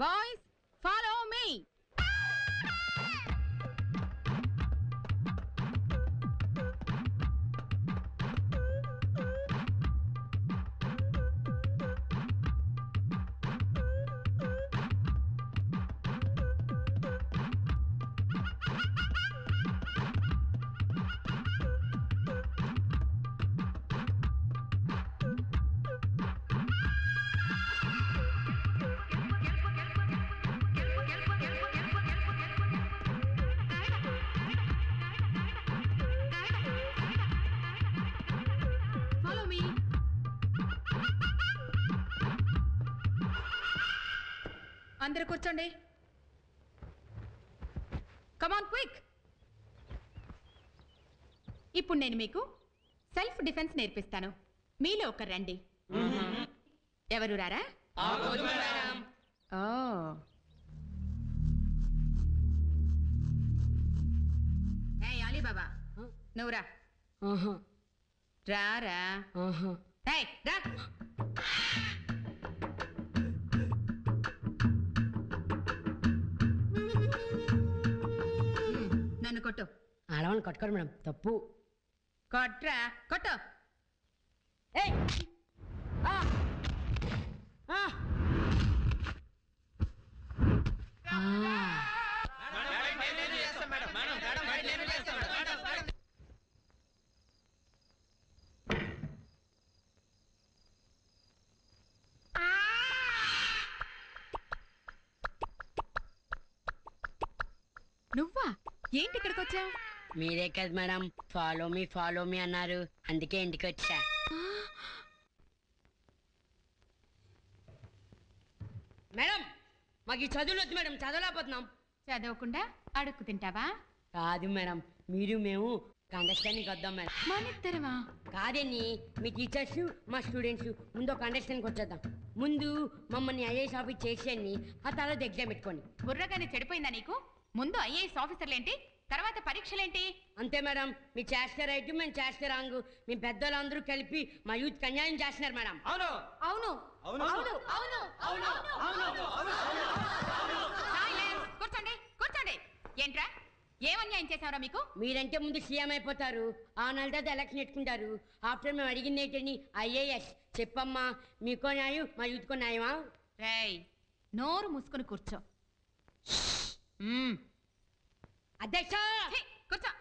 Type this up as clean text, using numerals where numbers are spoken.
Boys follow me. అందరూ కూర్చోండి. Come on quick. ఇప్పుడు నేను మీకు సెల్ఫ్ డిఫెన్స్ నేర్పిస్తాను. మీలో ఒకరు రండి. ఎవరు రారా? అలీబాబా నువ్వు రా. రారా. రా. నన్ను కొట్టు. ఆడవాళ్ళని కొట్టుకోరు మేడం, తప్పు. కొట్రా, కొట్టు. నువ్వా? ఏంటి ఇక్కడికి వచ్చావు? మీరే కదా మేడం ఫాలో మీ అన్నారు, అందుకే ఇంటికి వచ్చా. మేడం మాకు ఈ చదువులు వద్దు మేడం, చదవలేకపోతున్నాం. చదవకుండా అడుక్కు తింటావా? కాదు మేడం, మీరు మేము అండర్స్టాండింగ్ వద్దాం మేడం. మనిద్దరమా? కాదండి, మీ టీచర్స్ మా స్టూడెంట్స్ ముందు ఒక అండర్స్టాండింగ్ వచ్చేద్దాం. ముందు మమ్మల్ని ఐఏఎస్ ఆఫీస్ చేసేయండి, ఆ తర్వాత ఎగ్జామ్ పెట్టుకోండి. బుర్రగానే చెడిపోయిందా నీకు? ముందు ఐఏఎస్ ఆఫీసర్లేంటి, తర్వాత పరీక్షలేంటి? అంతే మేడం, మీ చేస్తే రైట్, మేము చేస్తే రాంగ్. మీ పెద్దలందరూ కలిపి మా యూత్ అన్యాయం చేస్తున్నారు మేడం. అవును అవును అవును అవును అవును అవును. కూర్చోండి కూర్చోండి. ఏంట్రా, ఏం అన్యాయం చేశారా మీకు? మీరంటే ముందు సీఎం అయిపోతారు, ఆ నెల తర్వాత ఎలక్షన్ పెట్టుకుంటారు. ఆఫ్టర్ మేము అడిగింది ఏంటని ఐఏఎస్. చెప్పమ్మా, మీకో న్యాయం మా యూత్కో న్యాయమా? రేయ్ నోరు మూసుకొని కూర్చో. అధ్యక్ష కూర్చో.